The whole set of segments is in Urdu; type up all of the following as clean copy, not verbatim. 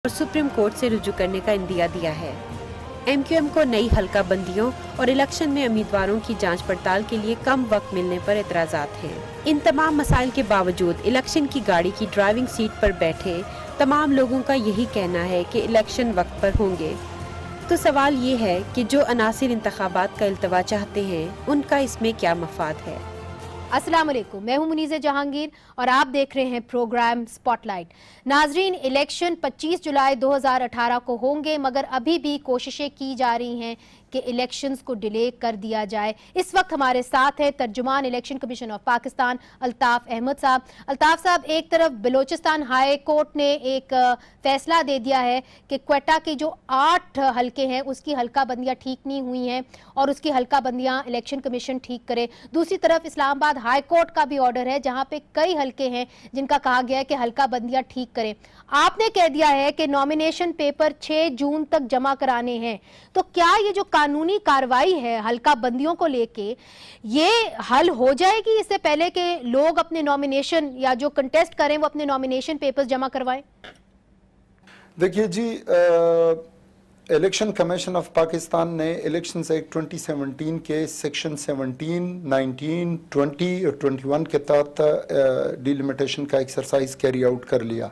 اور سپریم کورٹ سے رجوع کرنے کا عندیہ دیا ہے۔ ایم کیو ایم کو نئی حلقہ بندیوں اور الیکشن میں امیدواروں کی جانچ پڑتال کے لیے کم وقت ملنے پر اعتراضات ہیں۔ ان تمام مسائل کے باوجود الیکشن کی گاڑی کی ڈرائیونگ سیٹ پر بیٹھے تمام لوگوں کا یہی کہنا ہے کہ الیکشن وقت پر ہوں گے۔ تو سوال یہ ہے کہ جو عناصر انتخابات کا التوا چاہتے ہیں ان کا اس میں کیا مفاد ہے؟ السلام علیکم، میں ہوں منیزہ جہانگیر اور آپ دیکھ رہے ہیں پروگرام سپاٹ لائٹ۔ ناظرین، الیکشن 25 جولائی 2018 کو ہوں گے، مگر ابھی بھی کوششیں کی جا رہی ہیں کہ الیکشنز کو ڈیلے کر دیا جائے۔ اس وقت ہمارے ساتھ ہے ترجمان Election Commission of Pakistan Altaf Ahmed صاحب۔ الطاف صاحب، ایک طرف بلوچستان ہائی کورٹ نے ایک فیصلہ دے دیا ہے کہ کوئٹہ کی جو 8 حلقے ہیں اس کی حلقہ بندیاں ٹھیک نہیں ہوئی ہیں اور اس کی حلقہ بندیاں الیکشن کمیشن ٹھیک کرے۔ دوسری طرف اسلام آباد ہائی کورٹ کا بھی آرڈر ہے جہاں پہ کئی حلقے ہیں جن کا کہا گیا ہے کہ حلقہ بندیاں ٹھیک کریں۔ آپ نے کہہ دیا ہے کہ نومینیشن پیپر 6 جون تک جمع کرانے ہیں، تو کیا یہ جو قانونی کاروائی ہے حلقہ بندیوں کو لے کے یہ حل ہو جائے گی اس سے پہلے کہ لوگ اپنے نومینیشن یا جو کنٹیسٹ کریں وہ اپنے نومینیشن پیپرز جمع کروائیں؟ دیکھیے جی، الیکشن کمیشن آف پاکستان نے الیکشنز ایکٹ 2017 کے سیکشن 17، 19، 20 اور 21 کے تحت ڈیلیمیٹیشن کا ایکسرسائز کیری آؤٹ کر لیا۔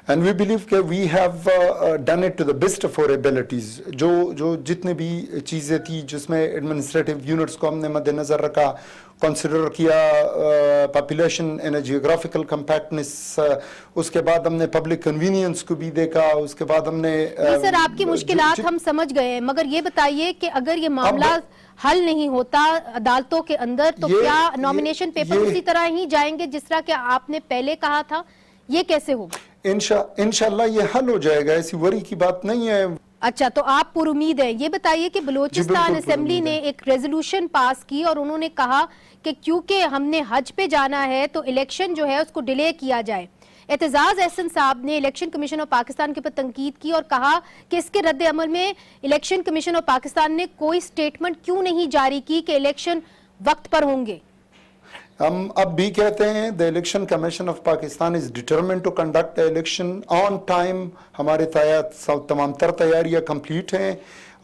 اینڈ وی بلیو کہ we have done it to the best of our abilities. جو جتنے بھی چیزیں تھیں جس میں ایڈمنسٹریٹو یونٹس کو ہم نے مد نظر رکھا، کنسیڈر کیا پاپولیشن ان جیوگرافیکل کمپیکٹنس، اس کے بعد ہم نے پبلک کنوینئنس کو بھی دیکھا، اس کے بعد ہم نے سر آپ کی مشکلات ہم سمجھ گئے ہیں، مگر یہ بتائیے کہ اگر یہ معاملہ حل نہیں ہوتا عدالتوں کے اندر تو کیا نومینیشن پیپر اسی طرح ہی جائیں گے جس طرح کہ آپ نے پہلے کہا تھا؟ یہ کیسے ہوگا؟ انشاءاللہ یہ حل ہو جائے گا، ایسی وری کی بات نہیں ہے۔ اچھا، تو آپ پر امید ہیں۔ یہ بتائیے کہ بلوچستان اسمبلی نے ایک ریزولوشن پاس کی اور انہوں نے کہا کہ کیونکہ ہم نے حج پہ جانا ہے تو الیکشن جو ہے اس کو ڈیلے کیا جائے۔ اعتزاز احسن صاحب نے الیکشن کمیشن آف پاکستان کے پر تنقید کی اور کہا کہ اس کے رد عمل میں الیکشن کمیشن آف پاکستان نے کوئی سٹیٹمنٹ کیوں نہیں جاری کی کہ الیکشن وقت پر ہوں گے؟ ہم اب بھی کہتے ہیں the election commission of Pakistan is determined to conduct the election on time۔ ہمارے تمام تر تیاریاں کمپلیٹ ہیں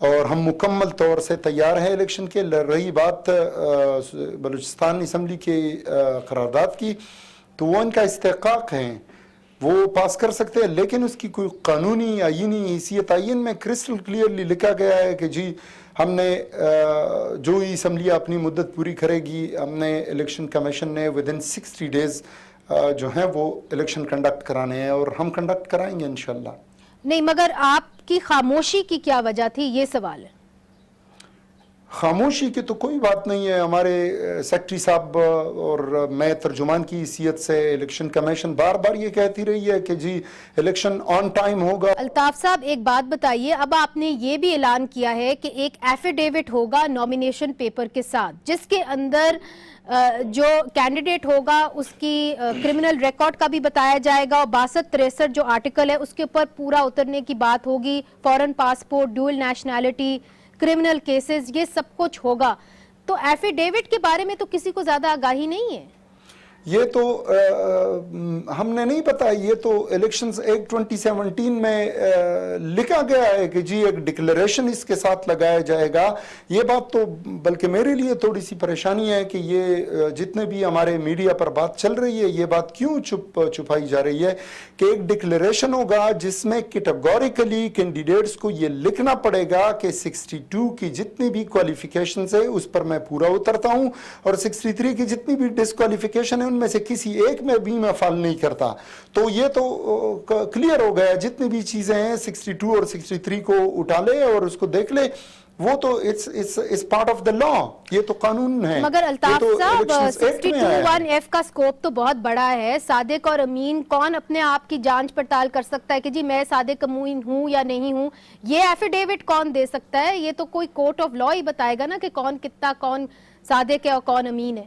اور ہم مکمل طور سے تیار ہیں الیکشن کے۔ رہی بات بلوچستان اسمبلی کے قرارداد کی، تو وہ ان کا استحقاق ہیں، وہ پاس کر سکتے ہیں، لیکن اس کی کوئی قانونی آئینی حیثیت آئین میں کرسٹل کلیئرلی لکھا گیا ہے کہ جی ہم نے جو ہی اسمبلی اپنی مدت پوری کرے گی، ہم نے الیکشن کمیشن نے within 60 days جو ہیں وہ الیکشن کنڈکٹ کرانے ہیں اور ہم کنڈکٹ کرائیں گے انشاءاللہ۔ نہیں، مگر آپ کی خاموشی کی کیا وجہ تھی، یہ سوال ہے۔ خاموشی کی تو کوئی بات نہیں ہے، ہمارے سیکرٹری صاحب اور میں ترجمان کی حیثیت سے الیکشن کمیشن بار بار یہ کہتی رہی ہے کہ جی الیکشن آن ٹائم ہوگا۔ الطاف صاحب ایک بات بتائیے، اب آپ نے یہ بھی اعلان کیا ہے کہ ایک ایفیڈیوٹ ہوگا نومینیشن پیپر کے ساتھ جس کے اندر جو کینڈیڈیٹ ہوگا اس کی کرمنل ریکارڈ کا بھی بتایا جائے گا اور 62-63 جو آرٹیکل ہے اس کے اوپر پورا اترنے کی بات ہوگی، foreign passport, dual nationality, criminal cases, یہ سب کچھ ہوگا۔ تو ایفیڈیوٹ کے بارے میں تو کسی کو زیادہ آگاہی نہیں ہے۔ یہ تو ہم نے نہیں پتا، یہ تو الیکشنز ایکٹ 2017 میں لکھا گیا ہے کہ جی ایک ڈکلیریشن اس کے ساتھ لگایا جائے گا۔ یہ بات تو بلکہ میرے لیے تھوڑی سی پریشانی ہے کہ یہ جتنے بھی ہمارے میڈیا پر بات چل رہی ہے یہ بات کیوں چھپائی جا رہی ہے کہ ایک ڈکلیریشن ہوگا جس میں کیٹیگوریکلی کینڈیڈیٹس کو یہ لکھنا پڑے گا کہ 62 کی جتنی بھی کوالیفیکیشنز ہے اس پر میں پورا اترتا ہوں اور 63 کی جتنی بھی ڈسکوالیفیکیشن ہے ان میں سے کسی ایک میں بھی میں فال نہیں کرتا۔ تو یہ تو کلیئر ہو گیا، جتنی بھی چیزیں ہیں 62 اور 63 کو اٹھا لے اور اس کو دیکھ لے، وہ تو it's part of the law، یہ تو قانون ہے۔ مگر الطاف صاحب 62(1)(f) کا سکوپ تو بہت بڑا ہے۔ صادق اور امین کون اپنے آپ کی جانچ پڑتال کر سکتا ہے کہ جی میں صادق امین ہوں یا نہیں ہوں؟ یہ ایفیڈیوٹ کون دے سکتا ہے؟ یہ تو کوئی کورٹ آف لا ہی بتائے گا نا کہ کون کتنا، کون صادق ہے اور کون امین ہے۔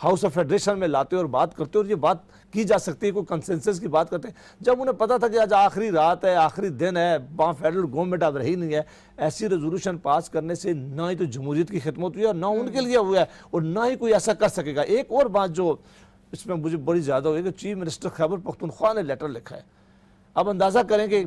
ہاؤس آف فیڈریشن میں لاتے اور بات کرتے اور یہ بات کی جا سکتی ہے, کوئی کنسنسس کی بات کرتے. جب انہیں پتا تھا کہ آج آخری رات ہے, آخری دن ہے, وہاں فیڈرل گورنمنٹ اب رہی نہیں ہے, ایسی ریزولوشن پاس کرنے سے نہ ہی تو جمہوریت کی خدمت ہوئی ہے اور نہ ان کے لیے ہوا ہے اور نہ ہی کوئی ایسا کر سکے گا. ایک اور بات جو اس میں مجھے بڑی زیادہ ہوئی کہ چیف منسٹر خیبر پختونخوا نے لیٹر لکھا ہے. اب اندازہ کریں کہ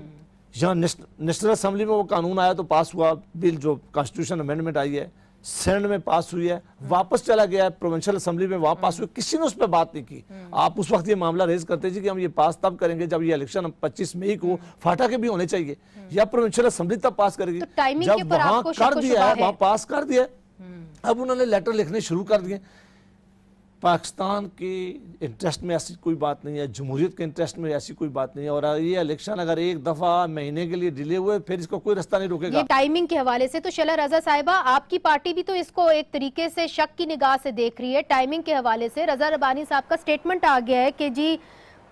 یہاں نیشنل اسمبلی میں وہ قانون آیا تو پاس ہوا, بل جو کانسٹیٹیوشن امینڈمنٹ آئی ہے, سینٹ میں پاس ہوئی ہے, واپس چلا گیا ہے پروونشل اسمبلی میں, وہاں پاس ہوئی, کسی نے اس پہ بات نہیں کی. آپ اس وقت یہ معاملہ ریز کرتے جی کہ ہم یہ پاس تب کریں گے جب یہ الیکشن 25 مئی کو فاٹا کے بھی ہونے چاہیے, یا پروونشل اسمبلی تب پاس کرے گی. جب وہاں کر دیا ہے, وہاں پاس کر دیا ہے, اب انہوں نے لیٹر لکھنے شروع کر دیے. پاکستان کے انٹرسٹ میں ایسی کوئی بات نہیں ہے, جمہوریت کے انٹرسٹ میں ایسی کوئی بات نہیں ہے, اور یہ الیکشن اگر ایک دفعہ مہینے کے لیے ڈیلے ہوئے پھر اس کو کوئی رستہ نہیں روکے گا. یہ ٹائمنگ کے حوالے سے تو شیلا رضا صاحبہ آپ کی پارٹی بھی تو اس کو ایک طریقے سے شک کی نگاہ سے دیکھ رہی ہے. ٹائمنگ کے حوالے سے رضا ربانی صاحب کا سٹیٹمنٹ آ گیا ہے کہ جی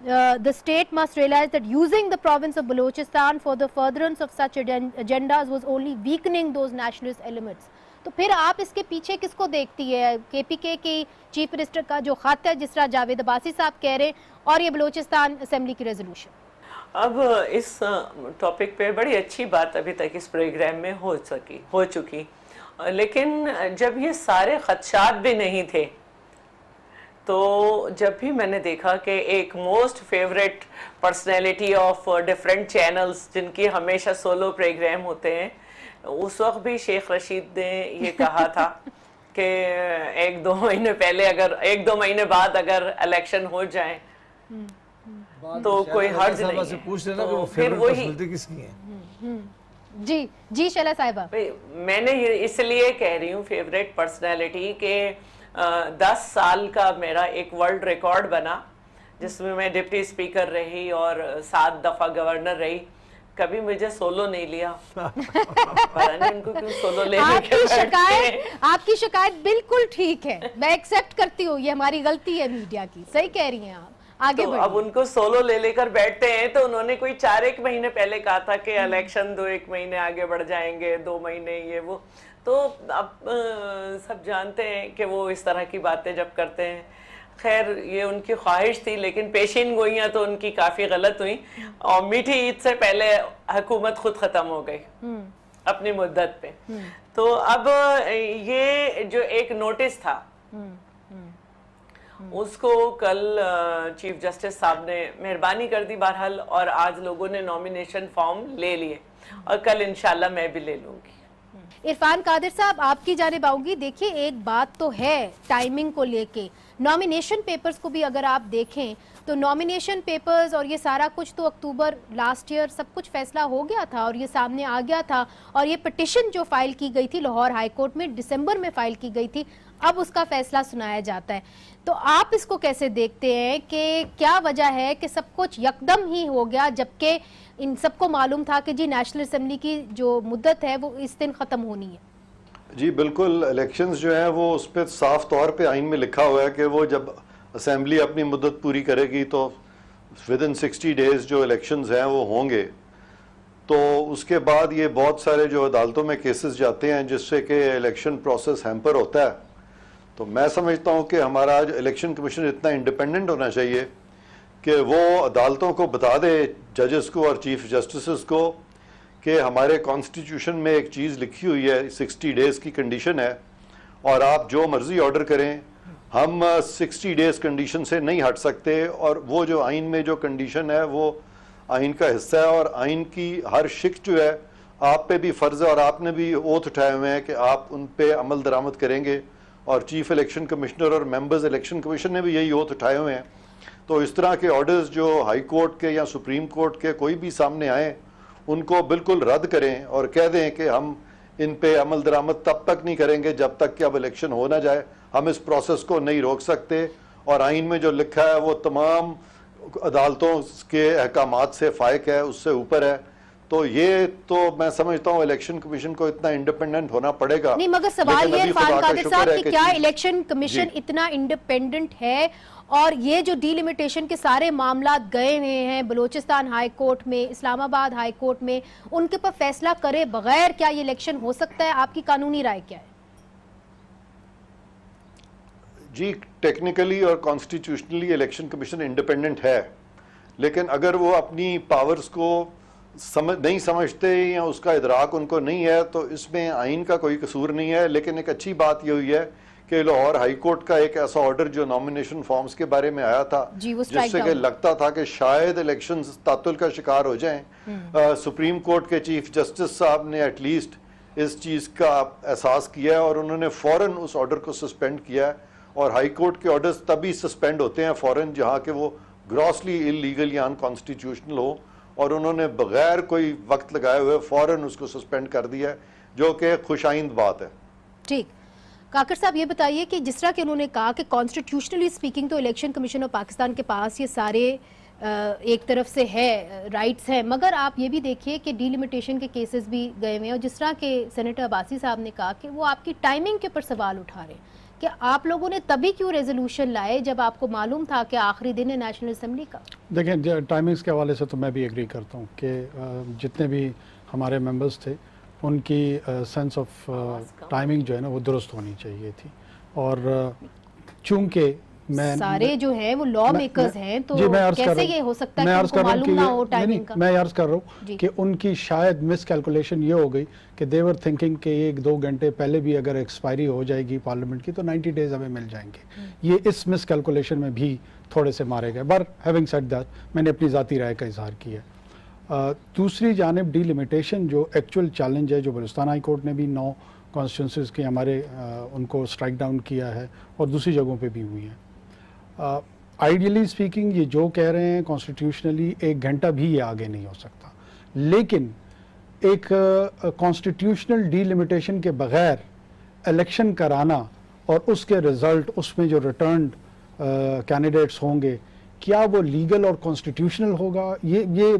the state must realize that using the province of Balochistan for the furtherance of such agendas was only weakening those nationalist elements. تو پھر آپ اس کے پیچھے کس کو دیکھتی ہے؟ کے پی کے کی چیف منسٹر کا جو خط ہے جس طرح جاوید عباسی صاحب کہہ رہے ہیں, اور یہ بلوچستان اسمبلی کی ریزولوشن. اب اس ٹاپک پہ بڑی اچھی بات ابھی تک اس پروگرام میں ہو چکی, لیکن جب یہ سارے خدشات بھی نہیں تھے تو جب بھی میں نے دیکھا کہ ایک most favourite personality of different channels جن کی ہمیشہ سولو پروگرام ہوتے ہیں, اس وقت بھی شیخ رشید نے یہ کہا تھا کہ ایک دو مہینے پہلے ایک دو مہینے بعد اگر الیکشن ہو جائیں تو کوئی حرج نہیں. پھر وہی جی شیلا صاحبہ, میں نے اس لیے کہہ رہی ہوں فیوریٹ پرسنالٹی کہ 10 سال کا میرا ایک ورلڈ ریکارڈ بنا جس میں میں ڈپٹی اسپیکر رہی اور 7 دفعہ گورنر رہی. کبھی مجھے سولو نہیں لیا. ان کو کیوں سولو لینے کے آپ کی شکایت بالکل ٹھیک ہے, میں ایکسپٹ کرتی ہوں, یہ ہماری غلطی ہے میڈیا کی. صحیح کہہ رہی ہیں آپ, آگے بڑھیں. اب ان کو سولو لے کر بیٹھتے ہیں تو انہوں نے کوئی 4-1 مہینے پہلے کہا تھا کہ الیکشن 2-1 مہینے آگے بڑھ جائیں گے, 2 مہینے یہ وہ. تو اب سب جانتے ہیں کہ وہ اس طرح کی باتیں جب کرتے ہیں. خیر یہ ان کی خواہش تھی, لیکن پیشین گوئیاں تو ان کی کافی غلط ہوئیں, اور میٹھی عید سے پہلے حکومت خود ختم ہو گئی اپنی مدت پہ. تو اب یہ جو ایک نوٹس تھا اس کو کل چیف جسٹس صاحب نے مہربانی کر دی بہرحال, اور آج لوگوں نے نومینیشن فارم لے لیے اور کل انشاءاللہ میں بھی لے لوں گی. عرفان قادر صاحب آپ کی جانب آؤں گی. دیکھیے ایک بات تو ہے ٹائمنگ کو لے کے, نومینیشن پیپرز کو بھی اگر آپ دیکھیں تو نومینیشن پیپرز اور یہ سارا کچھ تو اکتوبر لاسٹ ایئر سب کچھ فیصلہ ہو گیا تھا اور یہ سامنے آ گیا تھا, اور یہ پٹیشن جو فائل کی گئی تھی لاہور ہائی کورٹ میں دسمبر میں فائل کی گئی تھی, اب اس کا فیصلہ سنایا جاتا ہے. تو آپ اس کو کیسے دیکھتے ہیں کہ کیا وجہ ہے کہ سب کچھ یکدم ہی ہو گیا جبکہ ان سب کو معلوم تھا کہ جی نیشنل اسمبلی کی جو مدت ہے وہ اس دن ختم ہونی ہے؟ جی بالکل, الیکشنز جو ہیں وہ اس پہ صاف طور پہ آئین میں لکھا ہوا ہے کہ وہ جب اسمبلی اپنی مدت پوری کرے گی تو ودن 60 ڈیز جو الیکشنز ہیں وہ ہوں گے. تو اس کے بعد یہ بہت سارے جو عدالتوں میں کیسز جاتے ہیں جس سے کہ الیکشن پروسیس ہیمپر ہوتا ہے. تو میں سمجھتا ہوں کہ ہمارا الیکشن کمیشن اتنا انڈیپینڈنٹ ہونا چاہیے کہ وہ عدالتوں کو بتا دے, ججز کو اور چیف جسٹسز کو, کہ ہمارے کانسٹیٹیوشن میں ایک چیز لکھی ہوئی ہے 60 ڈیز کی کنڈیشن ہے, اور آپ جو مرضی آرڈر کریں, ہم 60 ڈیز کنڈیشن سے نہیں ہٹ سکتے. اور وہ جو آئین میں جو کنڈیشن ہے وہ آئین کا حصہ ہے, اور آئین کی ہر شک جو ہے آپ پہ بھی فرض ہے, اور آپ نے بھی اوتھ اٹھائے ہوئے ہیں کہ آپ ان پہ عمل درآمد کریں گے, اور چیف الیکشن کمشنر اور ممبرز الیکشن کمیشن نے بھی یہی اوتھ اٹھائے ہوئے ہیں. تو اس طرح کے آرڈرز جو ہائی کورٹ کے یا سپریم کورٹ کے کوئی بھی سامنے آئیں ان کو بالکل رد کریں اور کہہ دیں کہ ہم ان پہ عمل درآمد تب تک نہیں کریں گے جب تک کہ اب الیکشن ہو نہ جائے, ہم اس پروسیس کو نہیں روک سکتے. اور آئین میں جو لکھا ہے وہ تمام عدالتوں کے احکامات سے فائق ہے, اس سے اوپر ہے. تو یہ تو میں سمجھتا ہوں الیکشن کمیشن کو اتنا انڈیپینڈنٹ ہونا پڑے گا. نہیں مگر سوال یہ عرفان قادر صاحب کہ کیا الیکشن کمیشن اتنا انڈیپینڈنٹ ہے, اور یہ جو ڈی لیمیٹیشن کے سارے معاملات گئے ہوئے ہیں بلوچستان ہائی کورٹ میں, اسلام آباد ہائی کورٹ میں, ان کے پر فیصلہ کرے بغیر کیا یہ الیکشن ہو سکتا ہے؟ آپ کی قانونی رائے کیا ہے؟ جی ٹیکنیکلی اور کانسٹیٹیوشنلی الیکشن کمیشن انڈیپینڈنٹ ہے، لیکن اگر وہ اپنی پاورز کو نہیں سمجھتے یا اس کا ادراک ان کو نہیں ہے تو اس میں آئین کا کوئی قصور نہیں ہے. لیکن ایک اچھی بات یہ ہوئی ہے کہ لاہور ہائی کورٹ کا ایک ایسا آرڈر جو نامینیشن فارمز کے بارے میں آیا تھا جس سے کہ لگتا تھا کہ شاید الیکشنز تعطل کا شکار ہو جائیں، سپریم کورٹ کے چیف جسٹس صاحب نے ایٹ لیسٹ اس چیز کا احساس کیا ہے اور انہوں نے فوراً اس آرڈر کو سسپینڈ کیا ہے. اور ہائی کورٹ کے آرڈرز تبھی سسپینڈ ہوتے ہیں فوراً جہاں کہ وہ گراسلی انلیگل یا انکانسٹیٹیوشنل ہو، اور انہوں نے بغیر کوئی وقت لگائے ہوئے فوراً اس کو سسپینڈ کر دیا ہے، جو کہ خوش آئند بات ہے. ٹھیک، کاکڑ صاحب یہ بتائیے کہ جس طرح کہ انہوں نے کہا کہ کانسٹیٹیوشنلی سپیکنگ تو الیکشن کمیشن آف پاکستان کے پاس یہ سارے ایک طرف سے ہے رائٹس ہیں، مگر آپ یہ بھی دیکھیے کہ ڈی لمیٹیشن کے کیسز بھی گئے ہوئے ہیں، اور جس طرح کہ سینیٹر عباسی صاحب نے کہا کہ وہ آپ کی ٹائمنگ کے اوپر سوال اٹھا رہے ہیں کہ آپ لوگوں نے تبھی کیوں ریزولوشن لائے جب آپ کو معلوم تھا کہ آخری دن ہے نیشنل اسمبلی کا. دیکھیں ٹائمنگز کے حوالے سے تو میں بھی ایگری کرتا ہوں کہ جتنے بھی ہمارے ممبرز تھے ان کی سینس آف ٹائمنگ جو ہے نا وہ درست ہونی چاہیے تھی. اور چونکہ میں سارے جو ہیں وہ لا میکرز ہیں تو کیسے یہ ہو سکتا ہے کہ ان کو معلوم نہ ہو ٹائمنگ کا. میں عرض کر رہا ہوں کہ ان کی شاید مس کیلکولیشن یہ ہو گئی کہ دے ور تھنکنگ کہ 1-2 گھنٹے پہلے بھی اگر ایکسپائری ہو جائے گی پارلیمنٹ کی تو 90 ڈیز ہمیں مل جائیں گے. یہ اس مس کیلکولیشن میں بھی تھوڑے سے مارے گئے. بٹ ہیونگ سیڈ دیٹ میں نے اپنی ذاتی رائے کا اظہار کیا. دوسری جانب ڈی لمیٹیشن جو ایکچوئل چیلنج ہے جو بلوچستان ہائی کورٹ نے بھی 9 کانسٹیٹوئنسیز کے ہمارے ان کو اسٹرائک ڈاؤن کیا ہے اور دوسری جگہوں پہ بھی ہوئی ہیں. آئیڈیلی اسپیکنگ یہ جو کہہ رہے ہیں کانسٹیٹیوشنلی 1 گھنٹہ بھی یہ آگے نہیں ہو سکتا، لیکن ایک کانسٹیٹیوشنل ڈی لمیٹیشن کے بغیر الیکشن کرانا اور اس کے رزلٹ اس میں جو ریٹرنڈ کینڈیڈیٹس ہوں گے کیا وہ لیگل اور کانسٹیٹیوشنل ہوگا، یہ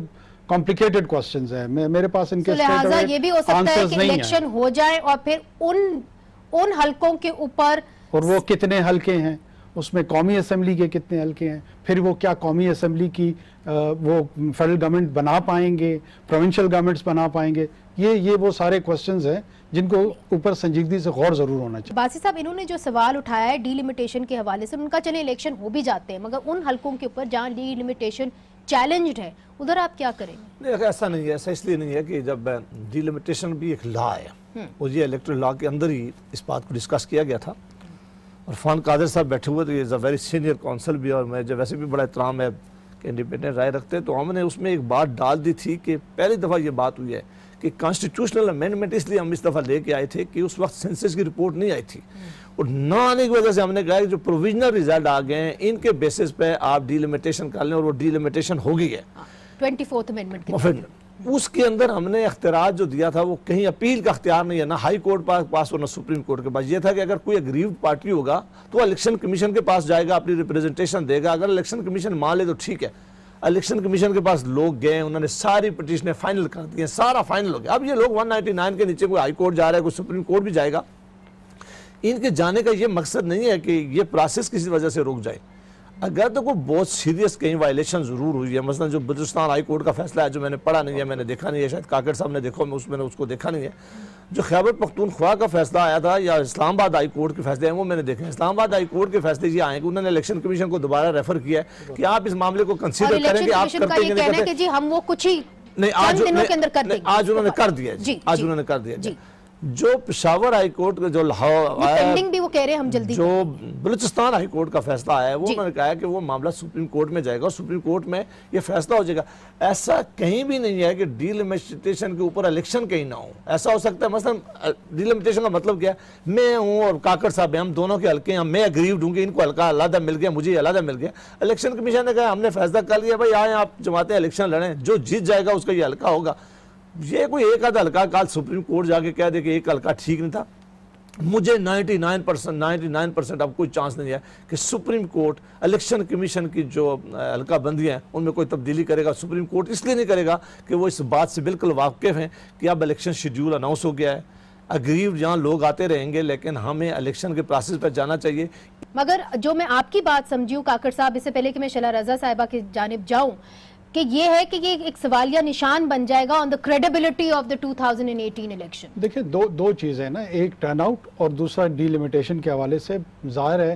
کمپلیکیٹڈ کوسچنز ہیں. میرے پاس ان کے لہٰذا یہ بھی ہو سکتا ہے کہ الیکشن ہو جائے اور پھر ان حلقوں کے اوپر، اور وہ کتنے حلقے ہیں، اس میں قومی اسمبلی کے کتنے حلقے ہیں، پھر وہ کیا قومی اسمبلی کی وہ فیڈرل گورنمنٹ بنا پائیں گے، پروونشل گورنمنٹس بنا پائیں گے، یہ وہ سارے کوسچنز ہیں جن کو اوپر سنجیدگی سے غور ضرور ہونا چاہیے. باسی صاحب انہوں نے جو سوال اٹھایا ہے ڈی لمیٹیشن کے حوالے سے، ان کا چلے الیکشن ہو بھی جاتے ہیں مگر ان حلقوں کے اوپر جہاں ڈی لمیٹیشن چیلنجڈ ہے ادھر آپ کیا کریں گے؟ ایسا نہیں ہے، ایسا اس لیے نہیں ہے کہ جب ڈی لمیٹیشن بھی ایک لا ہے اور یہ الیکٹرل لا کے اندر ہی اس بات کو ڈسکس کیا گیا تھا. اور فان قادر صاحب بیٹھے ہوئے تو یہ ویری سینئر کونسل بھی، اور میں جب ویسے بھی بڑا احترام ہے کہ انڈیپینڈنٹ رائے رکھتے، تو ہم نے اس میں ایک بات ڈال دی تھی کہ پہلی دفعہ یہ بات ہوئی ہے کہ کانسٹیٹیوشنل امینڈمنٹ اس لیے ہم اس دفعہ لے کے آئے تھے کہ اس وقت سینسس کی رپورٹ نہیں آئی تھی، اور نہ آنے کی وجہ سے ہم نے کہا کہ جو پروویژنل ریزلٹ آ گئے ہیں ان کے بیسس پہ آپ ڈی لمیٹیشن کر لیں، اور وہ ڈی لمیٹیشن ہو گئی ہے 24th امینڈمنٹ کے. اس کے اندر ہم نے اختیارات جو دیا تھا وہ کہیں اپیل کا اختیار نہیں ہے، نہ ہائی کورٹ پاس اور نہ سپریم کورٹ کے پاس. یہ تھا کہ اگر کوئی اگریوڈ پارٹی ہوگا تو الیکشن کمیشن کے پاس جائے گا، اپنی ریپریزنٹیشن دے گا. اگر الیکشن کمیشن مان لے تو ٹھیک ہے. الیکشن کمیشن کے پاس لوگ گئے، انہوں نے ساری پٹیشنیں فائنل کر دی ہیں، سارا فائنل ہو گیا. اب یہ لوگ 199 کے نیچے کوئی ہائی کورٹ جا رہا ہے، کوئی سپریم کورٹ بھی جائے گا. ان کے جانے کا یہ مقصد نہیں ہے کہ یہ پروسیس کسی وجہ سے رک جائے. اگر تو کوئی بہت سیریس کہیں وائلیشن ضرور ہوئی ہے، مثلا جو بلوچستان ہائی کورٹ کا فیصلہ ہے جو میں نے پڑھا نہیں ہے، میں نے دیکھا نہیں ہے، شاید کاکڑ صاحب نے دیکھا، میں نے اس کو دیکھا نہیں ہے. جو خیبر پختونخوا کا فیصلہ آیا تھا یا اسلام آباد ہائی کورٹ کے فیصلے ہیں وہ میں نے دیکھے. اسلام آباد ہائی کورٹ کے فیصلے یہ آئے کہ انہوں نے الیکشن کمیشن کو دوبارہ ریفر کیا ہے کہ آپ اس معاملے کو کنسیڈر کریں کہ آپ کرتے ہیں نہیں کرتے. جی ہم وہ کچھ ہی نہیں، آج انہوں نے کر دیا، آج انہوں نے کر دیا. جو پشاور ہائی کورٹ کا جو جو بلوچستان ہائی کورٹ کا فیصلہ آیا ہے وہ انہوں نے کہا ہے کہ وہ معاملہ سپریم کورٹ میں جائے گا اور سپریم کورٹ میں یہ فیصلہ ہو جائے گا. ایسا کہیں بھی نہیں ہے کہ ڈی لمیٹیشن کے اوپر الیکشن کہیں نہ ہو. ایسا ہو سکتا ہے مثلا ڈی لمیٹیشن کا مطلب کیا ہے، میں ہوں اور کاکڑ صاحب ہیں، ہم دونوں کے حلقے ہیں، میں اگریوڈ ہوں کہ ان کو حلقہ علیحدہ مل گیا، مجھے علیحدہ مل گیا. الیکشن کمیشن نے کہا ہم نے فیصلہ کر لیا بھائی آئیں آپ جماعتیں الیکشن لڑیں، جو جیت جائے گا اس کا یہ حلقہ ہوگا. یہ کوئی ایک آدھا حلقہ کال سپریم کورٹ جا کے کہہ دے کہ ایک حلقہ ٹھیک نہیں تھا. مجھے 99% اب کوئی چانس نہیں ہے کہ سپریم کورٹ الیکشن کمیشن کی جو حلقہ بندی ہیں ان میں کوئی تبدیلی کرے گا. سپریم کورٹ اس لیے نہیں کرے گا کہ وہ اس بات سے بالکل واقف ہیں کہ اب الیکشن شیڈیول اناؤنس ہو گیا ہے، اگریوڈ جہاں لوگ آتے رہیں گے، لیکن ہمیں الیکشن کے پروسیس پر جانا چاہیے. مگر جو میں آپ کی بات سمجھی ہوں کاکڑ صاحب، اس سے پہلے کہ میں شلا رضا صاحبہ کی جانب جاؤں، کہ یہ ہے کہ یہ ایک سوالیہ نشان بن جائے گا on the credibility of the 2018 election. دیکھیں دو چیزیں نا، ایک ٹرن آؤٹ اور دوسرا ڈی لمیٹیشن کے حوالے سے ظاہر ہے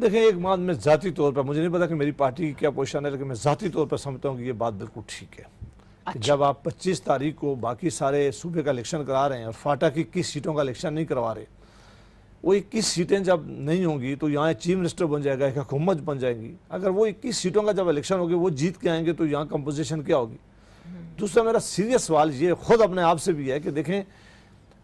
دیکھیں ایک بات میں ذاتی طور پر، مجھے نہیں پتا کہ میری پارٹی کی کیا پوزیشن ہے، لیکن میں ذاتی طور پر سمجھتا ہوں کہ یہ بات بالکل ٹھیک ہے کہ جب آپ 25 تاریخ کو باقی سارے صوبے کا الیکشن کرا رہے ہیں اور فاٹا کی 21 سیٹوں کا الیکشن نہیں کروا رہے، وہ 21 سیٹیں جب نہیں ہوں گی تو یہاں چیف منسٹر بن جائے گا، ایک حکومت بن جائے گی. اگر وہ 21 سیٹوں کا جب الیکشن ہوگی وہ جیت کے آئیں گے تو یہاں کمپوزیشن کیا ہوگی؟ دوسرا میرا سیریس سوال یہ خود اپنے آپ سے بھی ہے کہ دیکھیں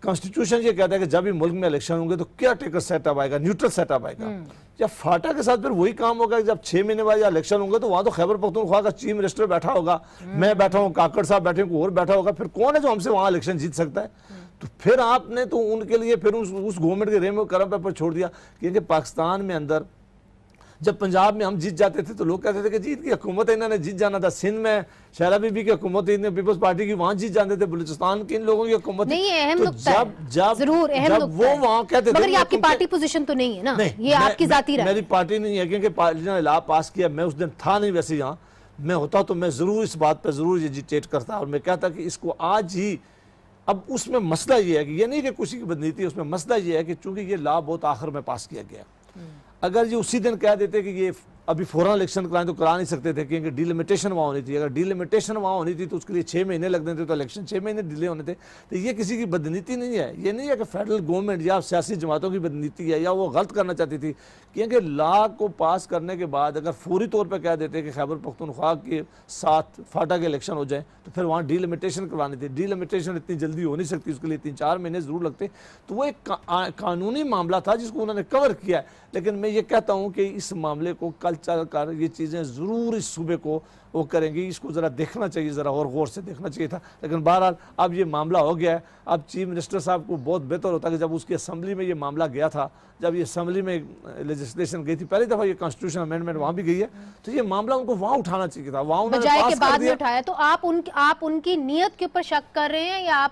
کانسٹیٹیوشن یہ کہتا ہے کہ جب بھی ملک میں الیکشن ہوں گے تو کیا ٹیکر سیٹ اپ آئے گا، نیوٹرل سیٹ اپ آئے گا. جب فاٹا کے ساتھ پھر وہی کام ہوگا کہ جب 6 مہینے بعد الیکشن ہوں گے تو وہاں تو خیبر پختونخوا کا چیف منسٹر بیٹھا ہوگا، میں بیٹھا ہوں، کاکڑ صاحب بیٹھے ہیں، کوئی اور بیٹھا ہوگا، پھر کون ہے جو ہم سے وہاں الیکشن جیت سکتا ہے؟ تو پھر آپ نے تو ان کے لیے پھر اس گورنمنٹ کے رحم و کرم پر چھوڑ دیا. کیونکہ پاکستان میں اندر جب پنجاب میں ہم جیت جاتے تھے تو لوگ کہتے تھے کہ جیت کی حکومت ہے، انہوں نے جیت جانا تھا. سندھ میں شہلا بی بی کی حکومت تھی، پیپلز پارٹی کی، وہاں جیت جاتے تھے. بلوچستان کے ان لوگوں کی حکومت نہیں، یہ اہم نکتہ ہے، ضرور اہم نکتہ ہے، وہاں کہتے تھے مگر یہ آپ کی پارٹی پوزیشن تو نہیں ہے نا، یہ آپ کی ذاتی رائے. میری پارٹی نہیں ہے کیونکہ پارٹی نے لا پاس کیا. میں اس دن تھا نہیں، ویسے یہاں میں ہوتا تو میں ضرور اس بات پہ ضرور ایجیٹیٹ کرتا اور میں کہتا کہ اس کو آج ہی. اب اس میں مسئلہ یہ ہے کہ یہ نہیں کہ کسی کی بدنیتی ہے، اس میں مسئلہ یہ ہے کہ چونکہ یہ لا بہت آخر میں پاس کیا گیا. اگر یہ اسی دن کہہ دیتے کہ یہ ابھی فوراً الیکشن کرائیں تو کرا نہیں سکتے تھے کیونکہ ڈی لمیٹیشن وہاں ہونی تھی. اگر ڈی لمیٹیشن وہاں ہونی تھی تو اس کے لیے 6 مہینے لگنے تھے، تو الیکشن 6 مہینے ڈیلے ہونے تھے. تو یہ کسی کی بدنیتی نہیں ہے، یہ نہیں ہے کہ فیڈرل گورنمنٹ یا سیاسی جماعتوں کی بدنیتی ہے یا وہ غلط کرنا چاہتی تھی. کیونکہ لا کو پاس کرنے کے بعد اگر فوری طور پہ کہہ دیتے کہ خیبر پختونخوا کے ساتھ فاٹا کے الیکشن ہو جائیں تو پھر وہاں ڈی لمیٹیشن کروانی تھی. ڈی لمیٹیشن اتنی جلدی ہو نہیں سکتی، اس کے لیے 3-4 مہینے ضرور لگتے. تو وہ ایک قانونی معاملہ تھا جس کو انہوں نے کور کیا ہے. لیکن میں یہ کہتا ہوں کہ اس معاملے کو کل چل کر یہ چیزیں ضرور اس صوبے کو وہ کریں گی. اس کو ذرا دیکھنا چاہیے، ذرا اور غور سے دیکھنا چاہیے تھا. لیکن بہرحال اب یہ معاملہ ہو گیا ہے. اب چیف منسٹر صاحب کو بہت بہتر ہوتا کہ جب اس کی اسمبلی میں یہ معاملہ گیا تھا، جب یہ اسمبلی میں لیجسلیشن گئی تھی، پہلی دفعہ یہ کانسٹیٹیوشن امینڈمنٹ وہاں بھی گئی ہے، تو یہ معاملہ ان کو وہاں اٹھانا چاہیے تھا. وہاں انہوں نے بجائے پاس کے کر بعد میں دیا. اٹھایا. تو آپ ان کی نیت کے اوپر شک کر رہے ہیں یا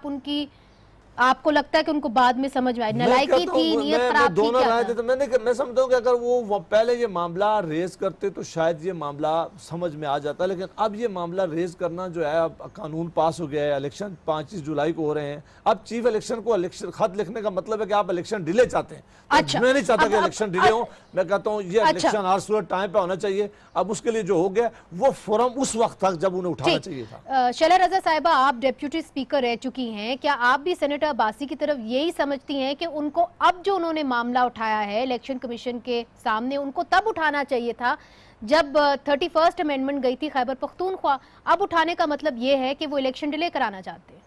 آپ کو لگتا ہے کہ ان کو بعد میں سمجھ میں آئی نالائکی تھی، نیت خراب تھی، کیا تھا؟ میں سمجھتا ہوں کہ اگر وہ پہلے یہ معاملہ ریز کرتے تو شاید یہ معاملہ سمجھ میں آ جاتا. لیکن اب یہ معاملہ ریز کرنا جو ہے، اب قانون پاس ہو گیا ہے، الیکشن 25 جولائی کو ہو رہے ہیں. اب چیف الیکشن کو خط لکھنے کا مطلب ہے کہ آپ الیکشن ڈیلے چاہتے ہیں. میں نہیں چاہتا کہ الیکشن ڈیلے ہوں. میں کہتا ہوں یہ الیکشن ہر صورت ٹائم پہ ہونا چاہیے. اب اس کے لیے جو ہو گیا وہ فورم اس وقت تک جب انہیں اٹھانا چاہیے تھا. شیلا رضا صاحبہ، آپ ڈیپیوٹی اسپیکر رہ چکی ہیں، کیا آپ بھی سینیٹر عباسی کی طرف یہی سمجھتی ہیں کہ ان کو اب جو انہوں نے معاملہ اٹھایا ہے الیکشن کمیشن کے سامنے، ان کو تب اٹھانا چاہیے تھا جب 31st امینڈمنٹ گئی تھی خیبر پختونخوا؟ اب اٹھانے کا مطلب یہ ہے کہ وہ الیکشن ڈیلے کرانا چاہتے ہیں.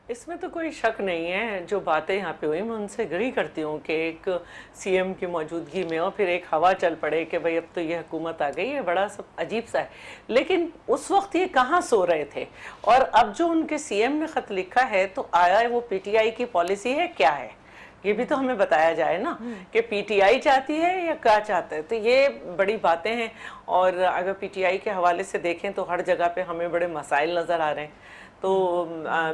اس میں تو کوئی شک نہیں ہے. جو باتیں یہاں پہ ہوئی میں ان سے اگری کرتی ہوں کہ ایک سی ایم کی موجودگی میں اور پھر ایک ہوا چل پڑے کہ بھئی اب تو یہ حکومت آ گئی ہے، بڑا سب عجیب سا ہے. لیکن اس وقت یہ کہاں سو رہے تھے؟ اور اب جو ان کے سی ایم نے خط لکھا ہے تو آیا وہ پی ٹی آئی کی پالیسی ہے کیا ہے؟ یہ بھی تو ہمیں بتایا جائے نا کہ پی ٹی آئی چاہتی ہے یا کیا چاہتا ہے. تو یہ بڑی باتیں ہیں. اور اگر پی ٹی آئی کے حوالے سے دیکھیں تو ہر جگہ پہ ہمیں بڑے مسائل نظر آ رہے ہیں. تو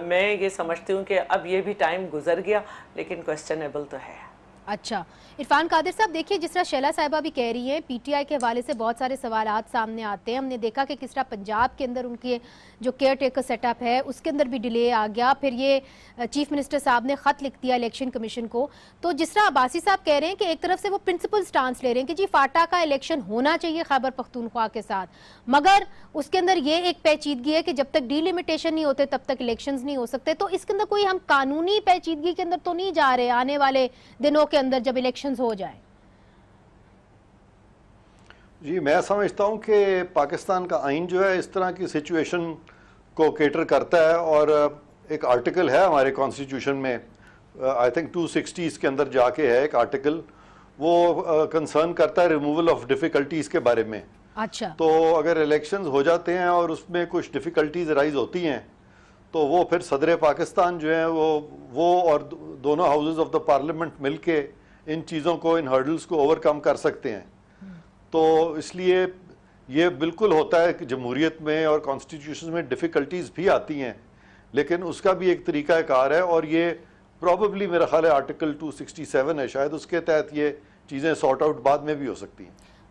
میں یہ سمجھتی ہوں کہ اب یہ بھی ٹائم گزر گیا، لیکن کوسچنیبل تو ہے. اچھا عرفان قادر صاحب، دیکھیے جس طرح شیلا صاحبہ بھی کہہ رہی ہیں، پی ٹی آئی کے حوالے سے بہت سارے سوالات سامنے آتے ہیں. ہم نے دیکھا کہ کس طرح پنجاب کے اندر ان کے جو کیئر ٹیکر سیٹ اپ ہے اس کے اندر بھی ڈیلے آ گیا. پھر یہ چیف منسٹر صاحب نے خط لکھ دیا الیکشن کمیشن کو. تو جس طرح عباسی صاحب کہہ رہے ہیں کہ ایک طرف سے وہ پرنسپل سٹانس لے رہے ہیں کہ جی فاٹا کا الیکشن ہونا چاہیے خیبر پختونخوا کے ساتھ، مگر اس کے اندر یہ ایک پیچیدگی ہے کہ جب تک ڈی لمیٹیشن نہیں ہوتے تب تک الیکشنز نہیں ہو سکتے. تو اس کے اندر کوئی ہم قانونی پیچیدگی کے اندر تو نہیں جا رہے آنے والے دنوں کے اندر جب الیکشنز ہو جائیں؟ جی میں سمجھتا ہوں کہ پاکستان کا آئین جو ہے اس طرح کی سچویشن کو کیٹر کرتا ہے. اور ایک آرٹیکل ہے ہمارے کانسٹیٹیوشن میں، آئی تھنک 260 کے اندر جا کے ہے ایک آرٹیکل، وہ کنسرن کرتا ہے ریموول آف ڈیفیکلٹیز کے بارے میں. اچھا، تو اگر الیکشنز ہو جاتے ہیں اور اس میں کچھ ڈیفیکلٹیز رائز ہوتی ہیں تو وہ پھر صدر پاکستان جو ہیں وہ اور دونوں ہاؤسز آف دا پارلیمنٹ مل کے ان چیزوں کو، ان ہرڈلز کو اوور کم کر سکتے ہیں. تو اس لیے یہ بالکل ہوتا ہے کہ جمہوریت میں اور کانسٹیٹیوشن میں ڈیفیکلٹیز بھی آتی ہیں، لیکن اس کا بھی ایک طریقہ کار ہے. اور یہ پروبیبلی میرا خیال ہے آرٹیکل 267 ہے، شاید اس کے تحت یہ چیزیں سارٹ آؤٹ بعد میں بھی ہو سکتی ہیں.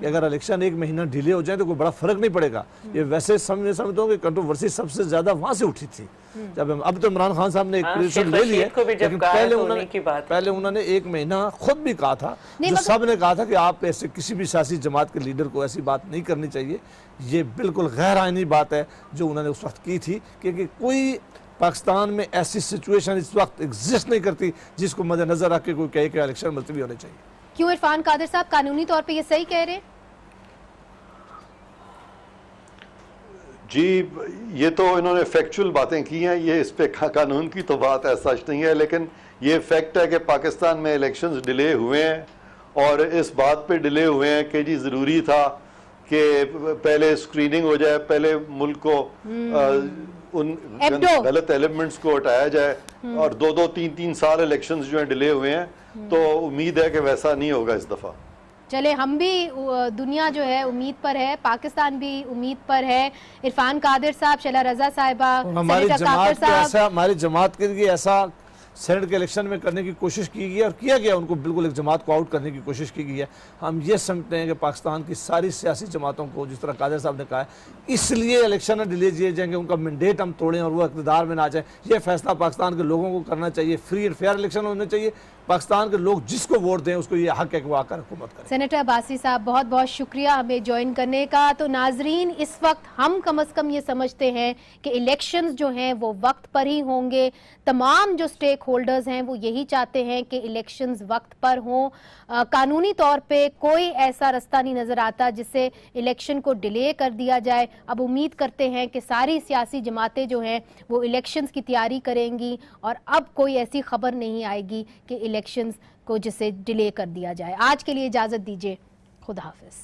کہ اگر الیکشن 1 مہینہ ڈیلے ہو جائے تو کوئی بڑا فرق نہیں پڑے گا. یہ ویسے سمجھتا ہوں کہ کنٹروورسی سب سے زیادہ وہاں سے اٹھی تھی. جب اب تو عمران خان صاحب نے ایک پوزیشن لے لی ہے, لیکن پہلے انہوں نے 1 مہینہ خود بھی کہا تھا, جو سب نے کہا تھا کہ آپ ایسے کسی بھی سیاسی جماعت کے لیڈر کو ایسی بات نہیں کرنی چاہیے. یہ بالکل غیر آئینی بات ہے جو انہوں نے اس وقت کی تھی, کیونکہ کوئی پاکستان میں ایسی سچویشن اس وقت ایگزسٹ نہیں کرتی جس کو مد نظر رکھ کے کوئی کہے کہ الیکشن ملتوی ہونے چاہیے. کیوں عرفان قادر صاحب قانونی طور پہ یہ صحیح کہہ رہے ہیں؟ جی یہ تو انہوں نے فیکچول باتیں کی ہیں, یہ اس پہ قانون کی تو بات ہے سچ نہیں ہے, لیکن یہ فیکٹ ہے کہ پاکستان میں الیکشنز ڈیلے ہوئے ہیں, اور اس بات پہ ڈیلے ہوئے ہیں کہ جی ضروری تھا کہ پہلے سکریننگ ہو جائے, پہلے ملک کو ان غلط ایلیمنٹس کو ہٹایا جائے, اور 2-3 سال الیکشنز جو ہیں ڈیلے ہوئے ہیں, تو امید ہے کہ ویسا نہیں ہوگا اس دفعہ. چلے ہم بھی, دنیا جو ہے امید پر ہے, پاکستان بھی امید پر ہے. عرفان قادر صاحب, شیلا رضا صاحبہ, ہماری جماعت کے لیے ایسا سینٹ کے الیکشن میں کرنے کی کوشش کی گئی ہے, اور کیا گیا, ان کو بالکل ایک جماعت کو آؤٹ کرنے کی کوشش کی گئی ہے. ہم یہ سمجھتے ہیں کہ پاکستان کی ساری سیاسی جماعتوں کو, جس طرح قادر صاحب نے کہا ہے, اس لیے الیکشن ڈیلے کیے جائیں گے, ان کا مینڈیٹ ہم توڑیں اور وہ اقتدار میں نہ جائیں. یہ فیصلہ پاکستان کے لوگوں کو کرنا چاہیے. فری اینڈ فیئر الیکشن ہونے چاہیے. پاکستان کے لوگ جس کو ووٹ دیں اس کو یہ حق ہے کہ وہ آ کر حکومت کریں. سینیٹر عباسی صاحب بہت بہت شکریہ ہمیں جوائن کرنے کا. تو ناظرین, اس وقت ہم کم از کم یہ سمجھتے ہیں کہ الیکشنز جو ہیں وہ وقت پر ہی ہوں گے. تمام جو سٹیک ہولڈرز ہیں وہ یہی چاہتے ہیں کہ الیکشنز وقت پر ہوں. قانونی طور پہ کوئی ایسا رستہ نہیں نظر آتا جس سے الیکشن کو ڈیلے کر دیا جائے. اب امید کرتے ہیں کہ ساری سیاسی جماعتیں جو ہیں وہ الیکشنز کی تیاری کریں گی, اور اب کوئی ایسی خبر نہیں آئے گی کہ الیکشنز کو جسے ڈیلے کر دیا جائے. آج کے لیے اجازت دیجیے, خدا حافظ.